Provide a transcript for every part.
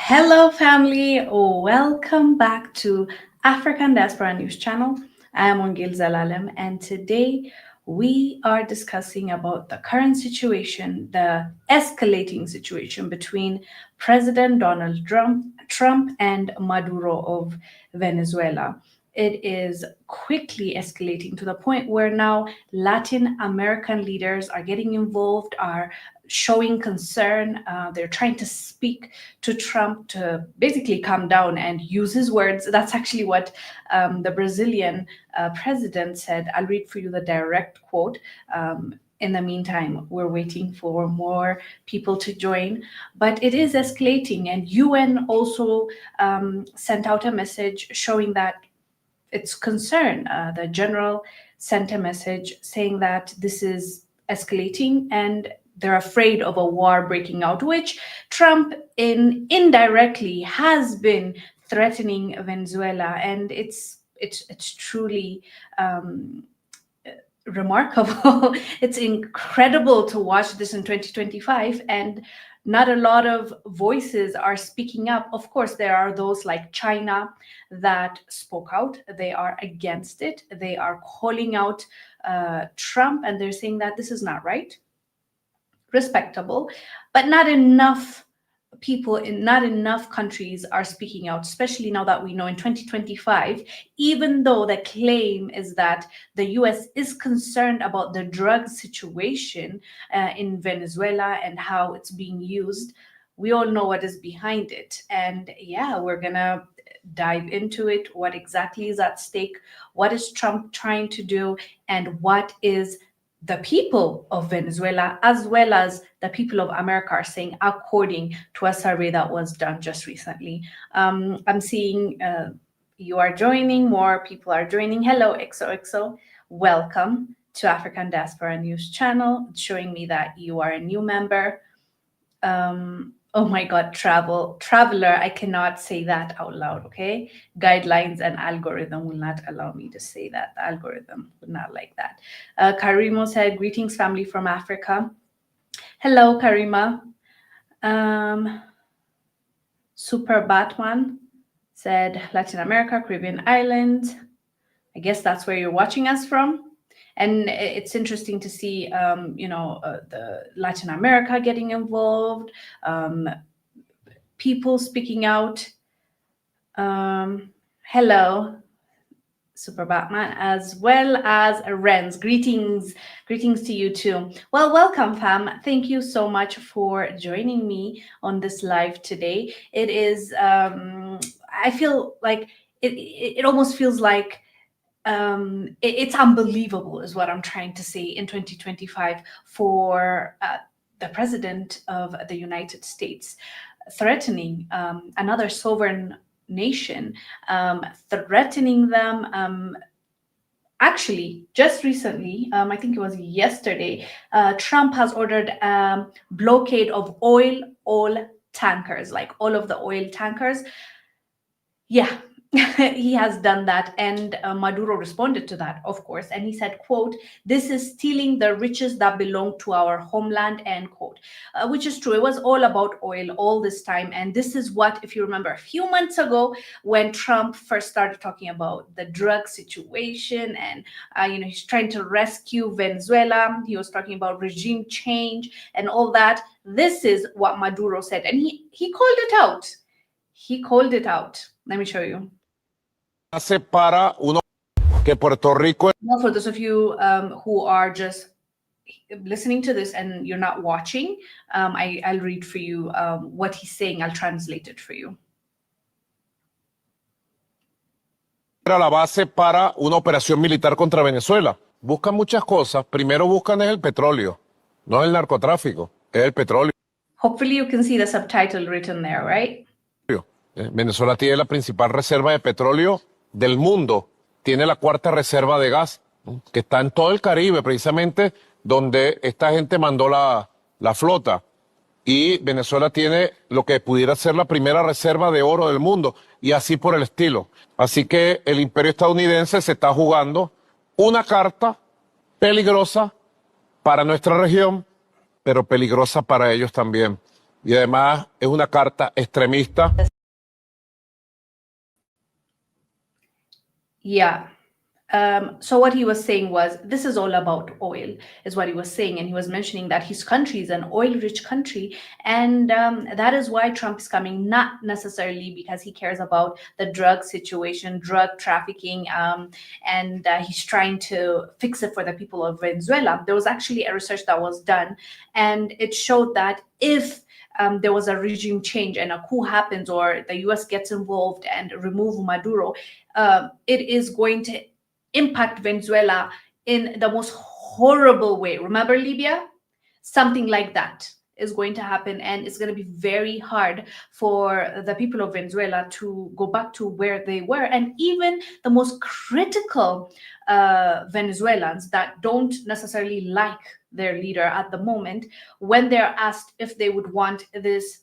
Hello, family. Welcome back to African Diaspora News Channel. I am Wongel Zelalem, and today we are discussing about the current situation, the escalating situation between President Donald Trump and Maduro of Venezuela. It is quickly escalating to the point where now Latin American leaders are getting involved, are showing concern. They're trying to speak to Trump to basically calm down and use his words. That's actually what the Brazilian president said. I'll read for you the direct quote. In the meantime, we're waiting for more people to join, but it is escalating. And UN also sent out a message showing that it's concern. The general sent a message saying that this is escalating and they're afraid of a war breaking out, which Trump indirectly has been threatening Venezuela, and it's truly remarkable. It's incredible to watch this in 2025, and not a lot of voices are speaking up. Of course, there are those like China that spoke out. They are against it. They are calling out Trump, and they're saying that this is not right. Respectable, but not enough people not enough countries are speaking out, especially now that we know in 2025, even though the claim is that the US is concerned about the drug situation in Venezuela and how it's being used. We all know what is behind it. And yeah, we're gonna dive into it. What exactly is at stake? What is Trump trying to do? And what is the people of Venezuela, as well as the people of America, are saying, according to a survey that was done just recently. I'm seeing you are joining, more people are joining. Hello, XOXO. Welcome to African Diaspora News Channel. It's showing me that you are a new member. Oh my God, traveler, I cannot say that out loud, okay? Guidelines and algorithm will not allow me to say that. The algorithm would not like that. Karimo said, greetings family from Africa. Hello, Karima. Super Batman said, Latin America, Caribbean islands. I guess that's where you're watching us from. And it's interesting to see, the Latin America getting involved, people speaking out. Hello, Super Batman, as well as Renz. Greetings to you too. Well, welcome, fam. Thank you so much for joining me on this live today. It is, I feel like it almost feels like it's unbelievable is what I'm trying to say in 2025 for the president of the United States threatening another sovereign nation, threatening them. Actually, just recently, I think it was yesterday, Trump has ordered a blockade of all tankers, like all of the oil tankers. Yeah, he has done that, and Maduro responded to that, of course, and he said, quote, this is stealing the riches that belong to our homeland, end quote, which is true. It was all about oil all this time, and this is what, if you remember, a few months ago when Trump first started talking about the drug situation and he's trying to rescue Venezuela, he was talking about regime change and all that. This is what Maduro said, and he called it out. He called it out. Let me show you. Para uno que Puerto Rico. Well, for those of you who are just listening to this and you're not watching, I'll read for you what he's saying. I'll translate it for you. Era la base para una operación militar contra Venezuela. Buscan muchas cosas. Primero buscan es el petróleo, no el narcotráfico, es el petróleo. Hopefully you can see the subtitle written there, right? Venezuela tiene la principal reserva de petróleo del mundo, tiene la cuarta reserva de gas, que está en todo el Caribe, precisamente donde esta gente mandó la flota. Y Venezuela tiene lo que pudiera ser la primera reserva de oro del mundo, y así por el estilo. Así que el imperio estadounidense se está jugando una carta peligrosa para nuestra región, pero peligrosa para ellos también. y además es una carta extremista. Yeah. So what he was saying was, this is all about oil, is what he was saying. And he was mentioning that his country is an oil-rich country. And that is why Trump is coming, not necessarily because he cares about the drug situation, drug trafficking, and he's trying to fix it for the people of Venezuela. There was actually a research that was done, and it showed that if there was a regime change and a coup happens, or the US gets involved and remove Maduro, it is going to impact Venezuela in the most horrible way. Remember Libya? Something like that is going to happen, and it's going to be very hard for the people of Venezuela to go back to where they were. And even the most critical Venezuelans that don't necessarily like their leader at the moment, when they're asked if they would want this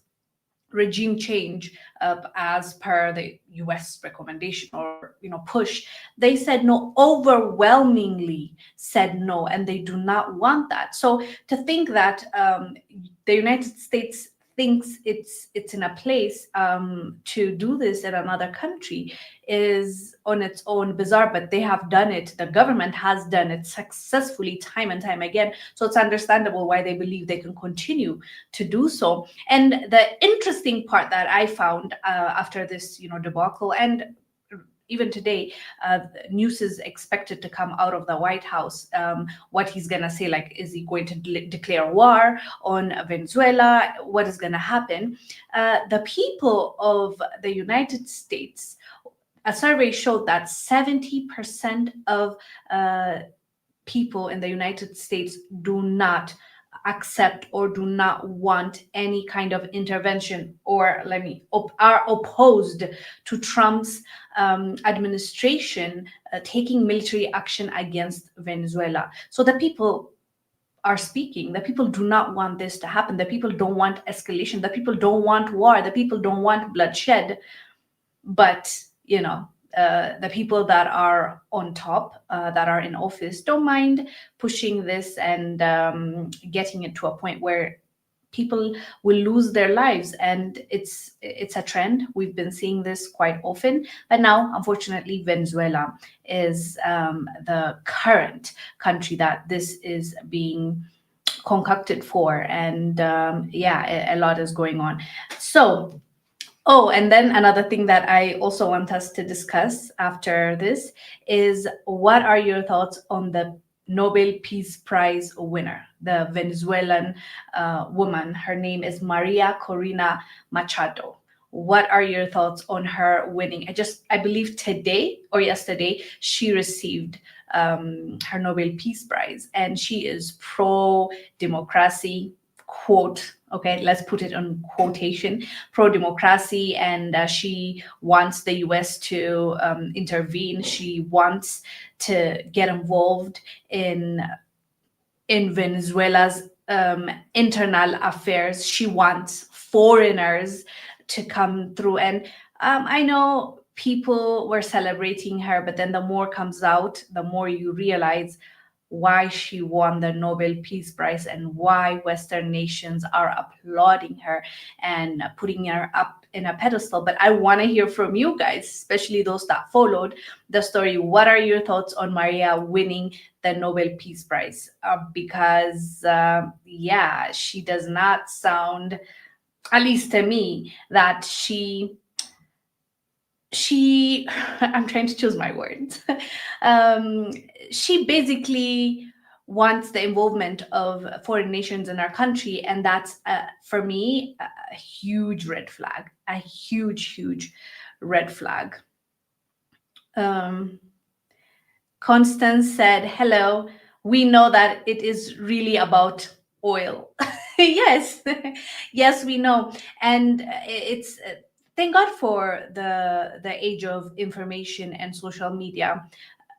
regime change as per the US recommendation or push, they said no, overwhelmingly said no, and they do not want that. So to think that the United States thinks it's in a place to do this in another country is on its own bizarre, but they have done it. The government has done it successfully time and time again. So it's understandable why they believe they can continue to do so. And the interesting part that I found after this, debacle, and even today, news is expected to come out of the White House. What he's going to say, like, is he going to declare war on Venezuela? What is going to happen? The people of the United States, a survey showed that 70% of people in the United States do not accept or do not want any kind of intervention, or are opposed to Trump's administration taking military action against Venezuela. So the people are speaking. The people do not want this to happen. The people don't want escalation. The people don't want war. The people don't want bloodshed. But the people that are on top, that are in office, don't mind pushing this and getting it to a point where people will lose their lives. And it's a trend. We've been seeing this quite often. But now, unfortunately, Venezuela is the current country that this is being concocted for. And a lot is going on. So, oh, and then another thing that I also want us to discuss after this is, what are your thoughts on the Nobel Peace Prize winner, the Venezuelan woman? Her name is Maria Corina Machado. What are your thoughts on her winning? I believe today or yesterday, she received her Nobel Peace Prize, and she is pro-democracy, quote, okay, let's put it on quotation, pro-democracy, and she wants the US to intervene. She wants to get involved in Venezuela's internal affairs. She wants foreigners to come through. And I know people were celebrating her, but then the more comes out, the more you realize why she won the Nobel Peace Prize and why Western nations are applauding her and putting her up in a pedestal. But I want to hear from you guys, especially those that followed the story. What are your thoughts on Maria winning the Nobel Peace Prize? Because she does not sound, at least to me, that she I'm trying to choose my words. She basically wants the involvement of foreign nations in our country, and that's for me a huge red flag, a huge red flag. Constance said, hello, we know that it is really about oil. Yes, yes, we know. And it's thank God for the age of information and social media.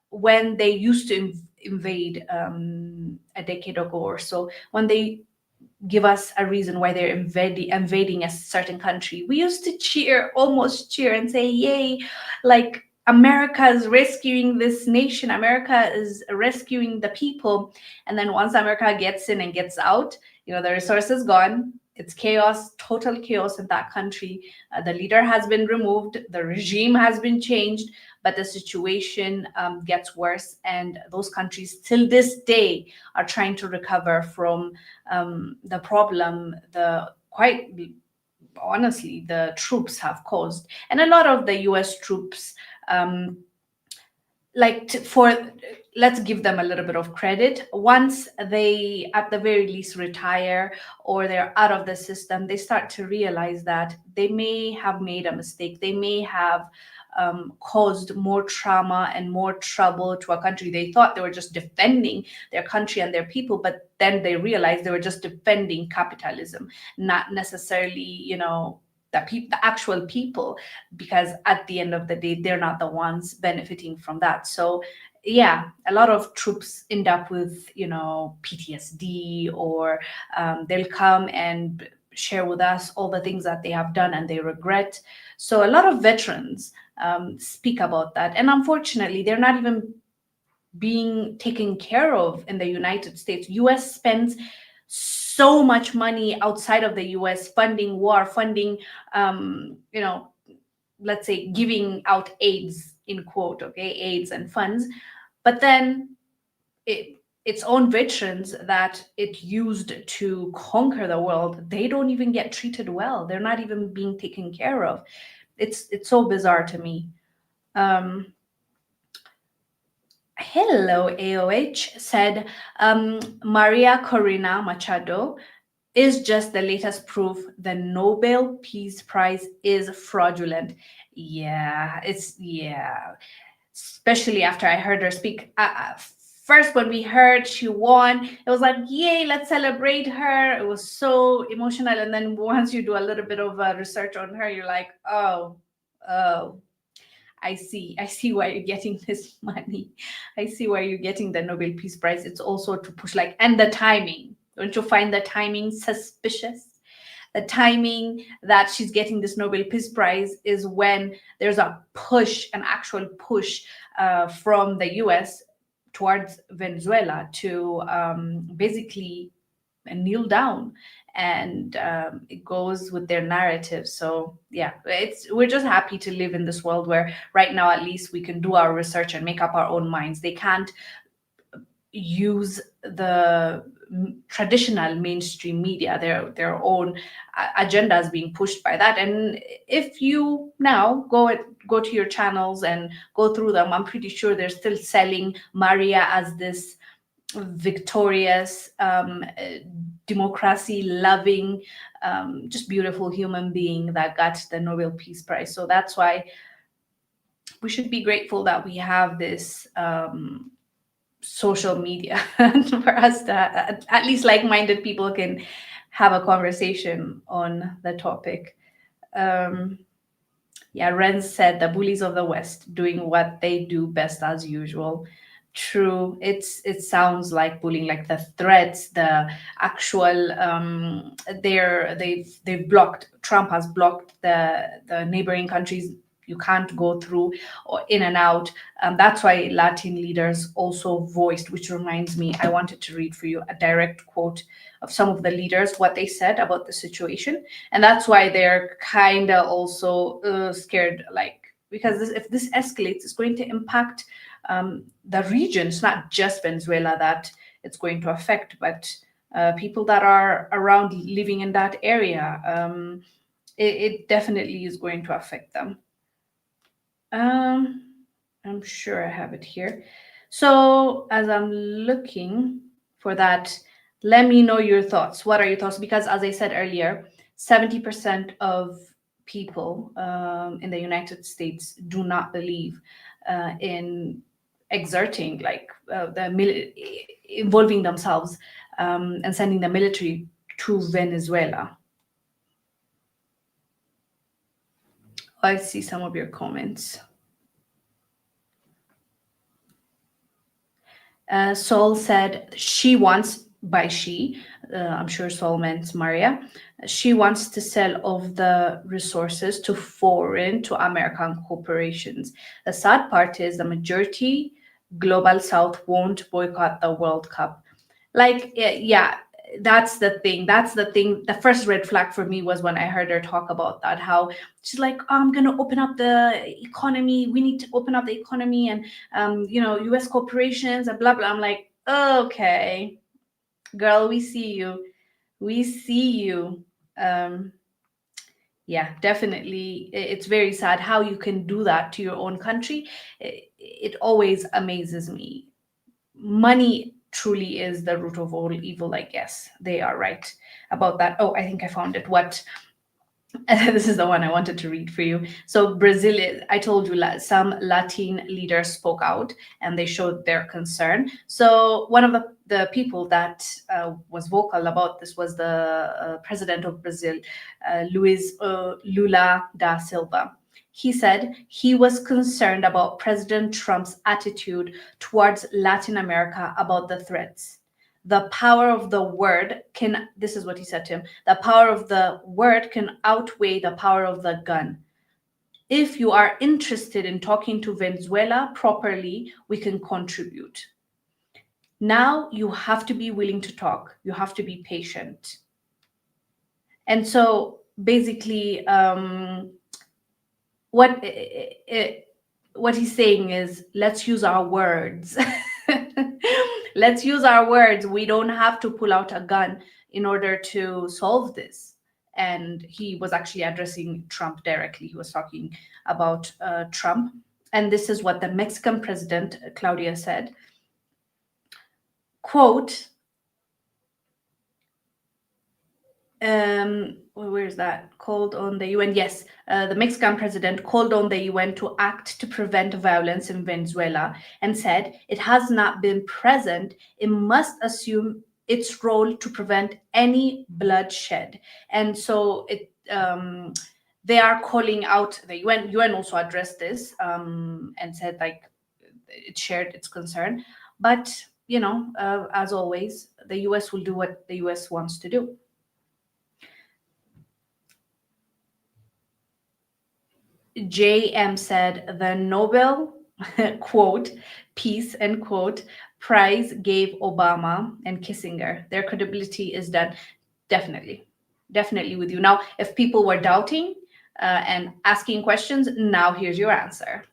When they used to invade a decade ago or so, when they give us a reason why they're invading a certain country, we used to almost cheer and say, yay, like America is rescuing this nation, America is rescuing the people. And then once America gets in and gets out, the resources gone, it's chaos, total chaos in that country. The leader has been removed, the regime has been changed, but the situation gets worse. And those countries, till this day, are trying to recover from the problem, quite honestly, the troops have caused. And a lot of the US troops, let's give them a little bit of credit. Once they at the very least retire or they're out of the system, they start to realize that they may have made a mistake. They may have caused more trauma and more trouble to a country. They thought they were just defending their country and their people, but then they realized they were just defending capitalism, not necessarily, the actual people, because at the end of the day, they're not the ones benefiting from that. So yeah, a lot of troops end up with, PTSD, or they'll come and share with us all the things that they have done and they regret. So a lot of veterans speak about that. And unfortunately, they're not even being taken care of in the United States. US spends so much money outside of the US funding war, funding, let's say giving out aids, in quote, okay, aids and funds. But then its own veterans that it used to conquer the world, they don't even get treated well. They're not even being taken care of. It's so bizarre to me. Hello, AOH said, Maria Corina Machado is just the latest proof the Nobel Peace Prize is fraudulent. Yeah, especially after I heard her speak. First, when we heard she won, it was like, yay, let's celebrate her. It was so emotional. And then once you do a little bit of research on her, you're like, oh, I see why you're getting this money. I see why you're getting the Nobel Peace Prize. It's also to push, and the timing. Don't you find the timing suspicious? The timing that she's getting this Nobel Peace Prize is when there's an actual push from the US towards Venezuela to basically kneel down, and it goes with their narrative. So yeah, we're just happy to live in this world where right now at least we can do our research and make up our own minds. They can't use the traditional mainstream media, their own agendas being pushed by that. And if you now go to your channels and go through them, I'm pretty sure they're still selling Maria as this victorious, democracy loving, just beautiful human being that got the Nobel Peace Prize. So that's why we should be grateful that we have this social media for us to at least like-minded people can have a conversation on the topic. Yeah, Renz said the bullies of the West doing what they do best as usual. True. It sounds like bullying, like the threats, the actual they've blocked. Trump has blocked the neighboring countries. You can't go through or in and out. That's why Latin leaders also voiced, which reminds me, I wanted to read for you a direct quote of some of the leaders, what they said about the situation. And that's why they're kind of also scared, because if this escalates, it's going to impact the region. It's not just Venezuela that it's going to affect, but people that are around living in that area. It definitely is going to affect them. I'm sure I have it here. So as I'm looking for that, let me know your thoughts. What are your thoughts? Because as I said earlier, 70% of people in the United States do not believe in exerting, involving themselves and sending the military to Venezuela. I see some of your comments. Sol said she wants, by she, I'm sure Sol meant Maria, she wants to sell off the resources to American corporations. The sad part is the majority Global South won't boycott the World Cup. Yeah, That's the thing. The first red flag for me was when I heard her talk about that, how she's like, oh, I'm going to open up the economy. We need to open up the economy and, US corporations and blah, blah. I'm like, okay, girl, we see you. We see you. Yeah, definitely. It's very sad how you can do that to your own country. It always amazes me. Money truly is the root of all evil, I guess. They are right about that. Oh, I think I found it. What this is the one I wanted to read for you. So Brazil, I told you some Latin leaders spoke out and they showed their concern. So one of the people that was vocal about this was the president of Brazil, Luiz Lula da Silva. He said he was concerned about President Trump's attitude towards Latin America about the threats. The power of the word can, this is what he said to him, the power of the word can outweigh the power of the gun. If you are interested in talking to Venezuela properly, we can contribute. Now you have to be willing to talk. You have to be patient. And so basically, what he's saying is, let's use our words. Let's use our words. We don't have to pull out a gun in order to solve this. And he was actually addressing Trump directly. He was talking about Trump. And this is what the Mexican president, Claudia, said. Quote, where's that? Called on the UN. Yes, the Mexican president called on the UN to act to prevent violence in Venezuela and said it has not been present. It must assume its role to prevent any bloodshed. And so they are calling out the UN. UN also addressed this and said like it shared its concern. But as always, the US will do what the US wants to do. JM said the Nobel, quote, peace, end quote, prize gave Obama and Kissinger. Their credibility is done. Definitely with you. Now, if people were doubting and asking questions, now here's your answer.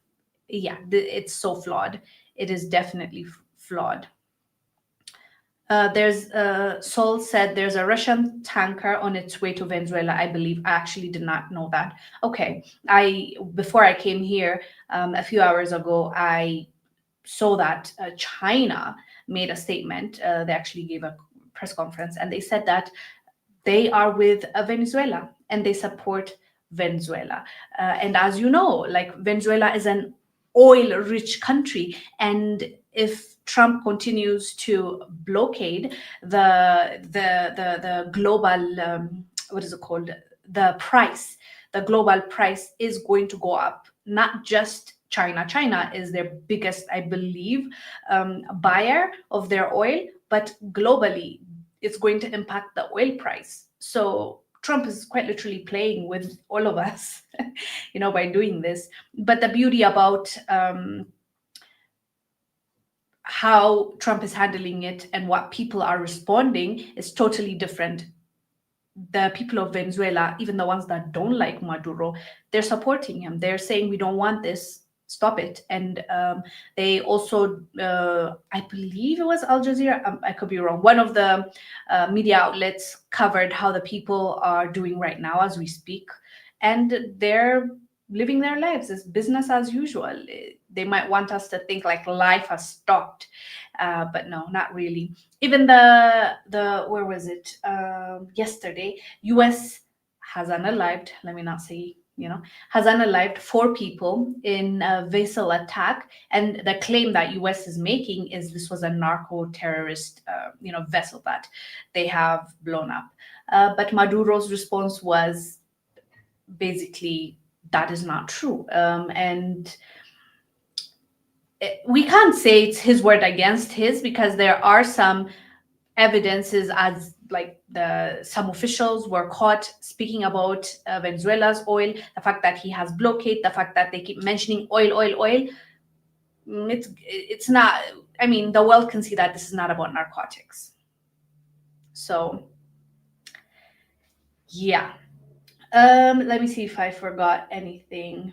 Yeah, it's so flawed. It is definitely flawed. Sol said there's a Russian tanker on its way to Venezuela, I believe. I actually did not know that. Okay, before I came here a few hours ago, I saw that China made a statement. They actually gave a press conference and they said that they are with Venezuela and they support Venezuela. And as you know, like Venezuela is an oil-rich country, and if Trump continues to blockade the global what is it called, the global price is going to go up. Not just China is their biggest, I believe, buyer of their oil, but globally it's going to impact the oil price. So Trump is quite literally playing with all of us, by doing this. But the beauty about how Trump is handling it and what people are responding is totally different. The people of Venezuela, even the ones that don't like Maduro, they're supporting him. They're saying, we don't want this, stop it. And they also, I believe it was Al Jazeera, I could be wrong, one of the media outlets covered how the people are doing right now as we speak. And they're living their lives. It's business as usual. They might want us to think like life has stopped, but no, not really. Even the where was it? Yesterday, US has unalived. Let me not say has unalived 4 people in a vessel attack, and the claim that US is making is this was a narco-terrorist vessel that they have blown up. But Maduro's response was basically that is not true, and we can't say it's his word against his, because there are some evidences as like some officials were caught speaking about Venezuela's oil, the fact that he has blockade, the fact that they keep mentioning oil. It's not, I mean, the world can see that this is not about narcotics. So yeah. Let me see if I forgot anything.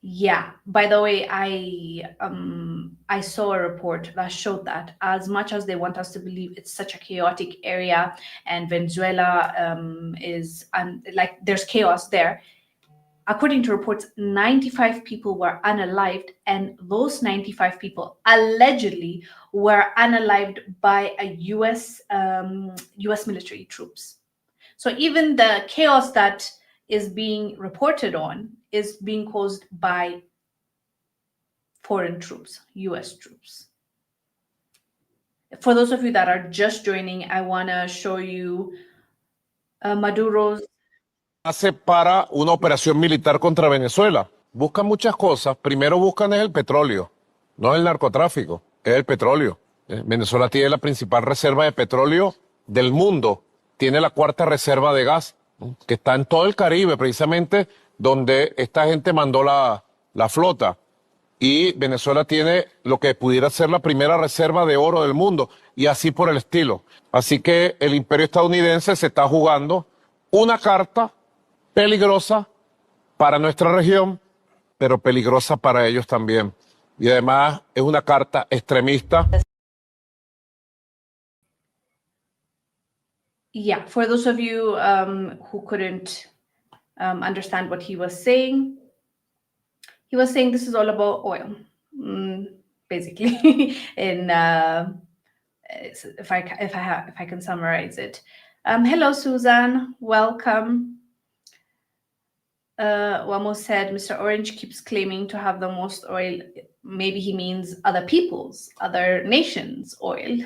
Yeah, by the way, I saw a report that showed that as much as they want us to believe it's such a chaotic area and Venezuela is like there's chaos there, according to reports, 95 people were unalived, and those 95 people allegedly were unalived by a US military troops. So even the chaos that is being reported on is being caused by foreign troops, US troops. For those of you that are just joining, I want to show you Maduro's. Hace para una operación militar contra Venezuela. Buscan muchas cosas. Primero buscan es el petróleo, no el narcotráfico, es el petróleo. Venezuela tiene la principal reserva de petróleo del mundo. Tiene la cuarta reserva de gas, que está en todo el Caribe, precisamente donde esta gente mandó la flota. Y Venezuela tiene lo que pudiera ser la primera reserva de oro del mundo, y así por el estilo. Así que el imperio estadounidense se está jugando una carta peligrosa para nuestra región, pero peligrosa para ellos también. Y además es una carta extremista. Yeah, for those of you who couldn't understand what he was saying this is all about oil, basically. In if I can summarize it. Hello, Susan. Welcome. Wamo said Mr. Orange keeps claiming to have the most oil. Maybe he means other people's, other nations' oil.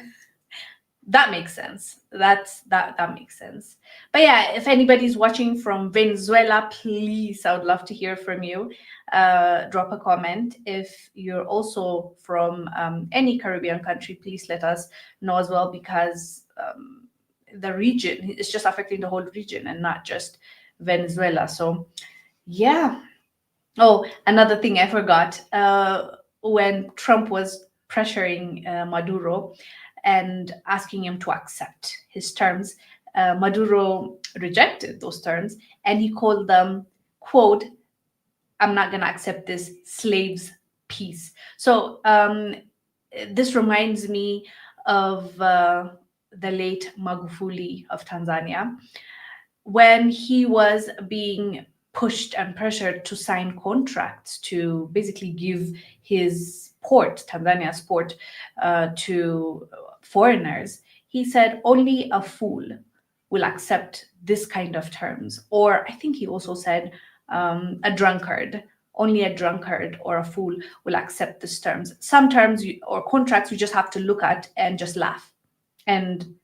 That makes sense. That makes sense. But yeah, if anybody's watching from Venezuela, please, I would love to hear from you. Drop a comment. If you're also from any Caribbean country, please let us know as well, because the region is just affecting the whole region and not just Venezuela. So yeah. Oh, another thing I forgot. When Trump was pressuring Maduro and asking him to accept his terms, Maduro rejected those terms, and he called them, quote, "I'm not going to accept this slaves peace." So this reminds me of the late Magufuli of Tanzania, when he was being pushed and pressured to sign contracts to basically give his port, Tanzania's port, to foreigners. He said only a fool will accept this kind of terms. Or I think he also said a drunkard. Only a drunkard or a fool will accept these terms. Some terms or contracts you just have to look at and just laugh and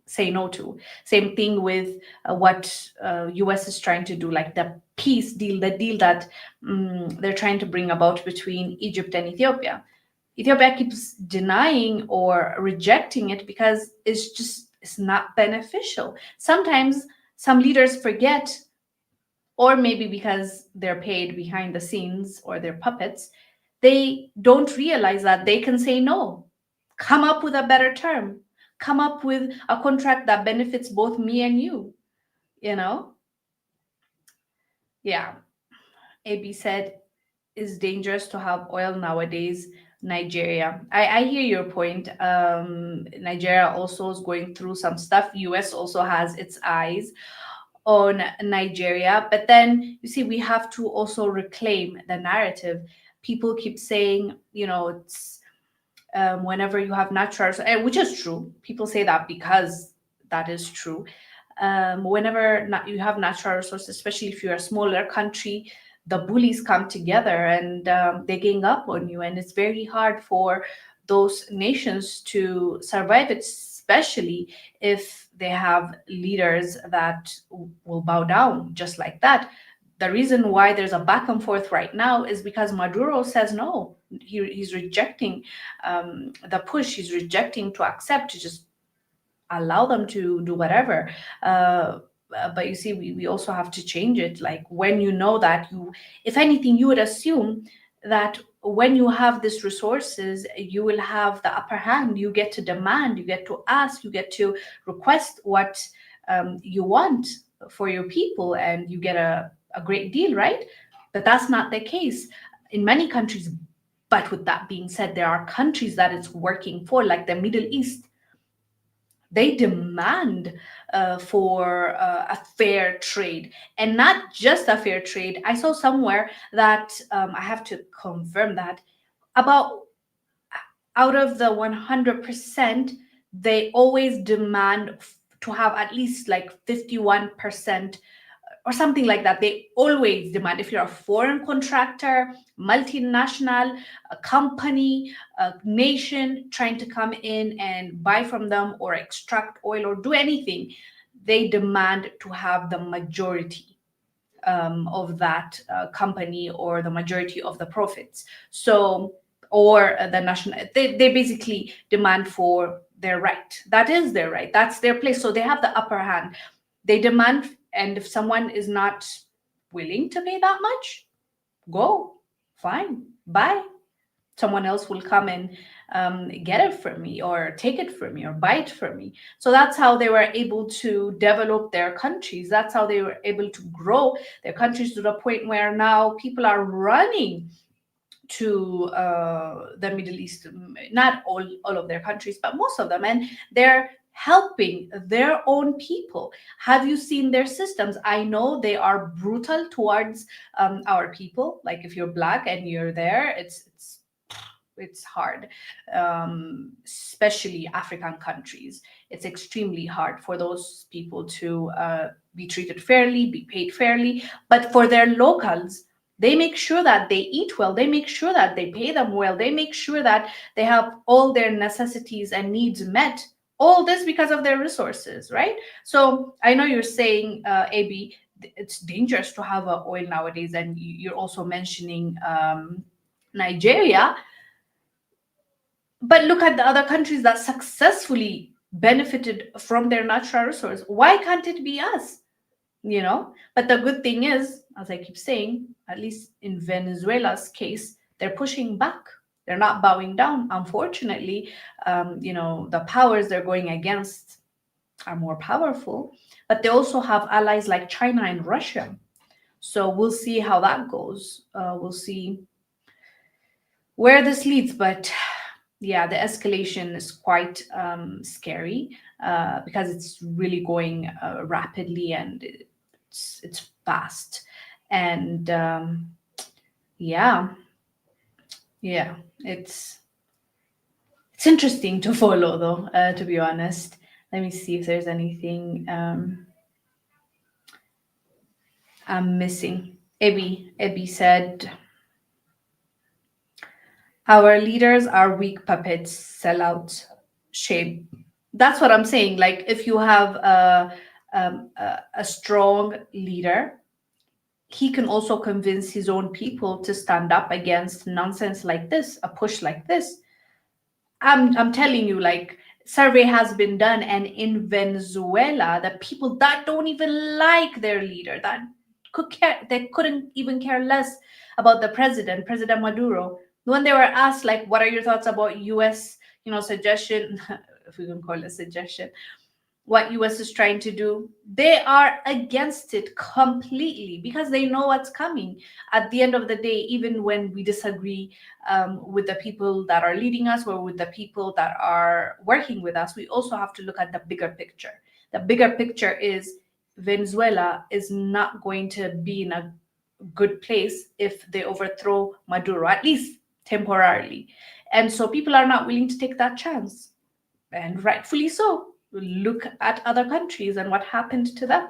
say no to. Same thing with what US is trying to do, like the peace deal, the deal that they're trying to bring about between Egypt and Ethiopia. Ethiopia keeps denying or rejecting it because it's not beneficial. Sometimes some leaders forget, or maybe because they're paid behind the scenes or they're puppets, they don't realize that they can say no. Come up with a better term. Come up with a contract that benefits both me and you, you know? Yeah. AB said, it's dangerous to have oil nowadays. Nigeria. I hear your point. Nigeria also is going through some stuff. US also has its eyes on Nigeria. But then, you see, we have to also reclaim the narrative. People keep saying, it's whenever you have natural, which is true. People say that because that is true. Whenever you have natural resources, especially if you're a smaller country, the bullies come together and they gang up on you. And it's very hard for those nations to survive, especially if they have leaders that will bow down just like that. The reason why there's a back and forth right now is because Maduro says no. He's rejecting the push. He's rejecting to accept, to just allow them to do whatever. But you see, we also have to change it. Like, when you know that if anything, you would assume that when you have these resources, you will have the upper hand. You get to demand, you get to ask, you get to request what you want for your people, and you get a great deal, right? But that's not the case in many countries. But with that being said, there are countries that it's working for, like the Middle East. They demand for a fair trade, and not just a fair trade. I saw somewhere that I have to confirm that about out of the 100%, they always demand to have at least like 51% or something like that. They always demand, if you're a foreign contractor, multinational, a company, a nation trying to come in and buy from them or extract oil or do anything, they demand to have the majority of that company, or the majority of the profits. So, or the national, they basically demand for their right. That is their right. That's their place. So they have the upper hand. They demand, and if someone is not willing to pay that much, go, fine, buy. Someone else will come and get it from me, or take it from me, or buy it from me. So that's how they were able to develop their countries. That's how they were able to grow their countries to the point where now people are running to the Middle East. Not all of their countries, but most of them, and they're helping their own people. Have you seen their systems? I know they are brutal towards our people. Like if you're black and you're there, it's hard, especially African countries. It's extremely hard for those people to be treated fairly, be paid fairly. But for their locals, they make sure that they eat well. They make sure that they pay them well. They make sure that they have all their necessities and needs met. All this because of their resources, right? So I know you're saying, AB, it's dangerous to have oil nowadays, and you're also mentioning Nigeria. But look at the other countries that successfully benefited from their natural resource. Why can't it be us? But the good thing is, as I keep saying, at least in Venezuela's case, they're pushing back. They're not bowing down. Unfortunately, the powers they're going against are more powerful, but they also have allies like China and Russia. So we'll see how that goes. We'll see where this leads. But yeah, the escalation is quite scary because it's really going rapidly, and it's fast. And yeah, it's interesting to follow, though, to be honest. Let me see if there's anything I'm missing. Ebi said, our leaders are weak puppets, sellouts, shame. That's what I'm saying. Like, if you have a strong leader, he can also convince his own people to stand up against nonsense like this, a push like this. I'm telling you, like, survey has been done, and in Venezuela, the people that don't even like their leader, that they couldn't even care less about the President Maduro, when they were asked, like, what are your thoughts about US, suggestion, if we can call it suggestion, what US is trying to do, they are against it completely, because they know what's coming. At the end of the day, even when we disagree with the people that are leading us, or with the people that are working with us, we also have to look at the bigger picture. The bigger picture is Venezuela is not going to be in a good place if they overthrow Maduro, at least temporarily. And so people are not willing to take that chance, and rightfully so. Look at other countries and what happened to them.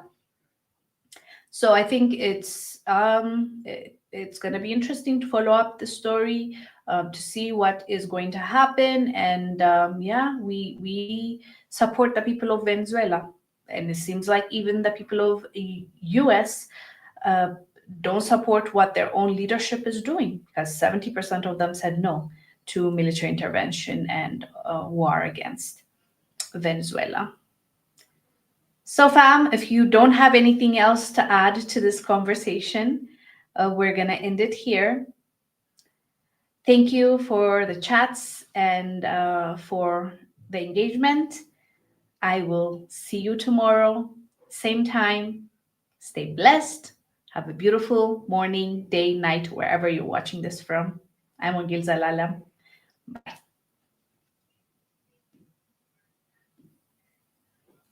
So I think it's going to be interesting to follow up the story, to see what is going to happen. And we support the people of Venezuela, and it seems like even the people of US don't support what their own leadership is doing, because 70% of them said no to military intervention and war against Venezuela. So, fam, if you don't have anything else to add to this conversation, we're going to end it here. Thank you for the chats and for the engagement. I will see you tomorrow, same time. Stay blessed. Have a beautiful morning, day, night, wherever you're watching this from. I'm Wongel Zelalem. Bye.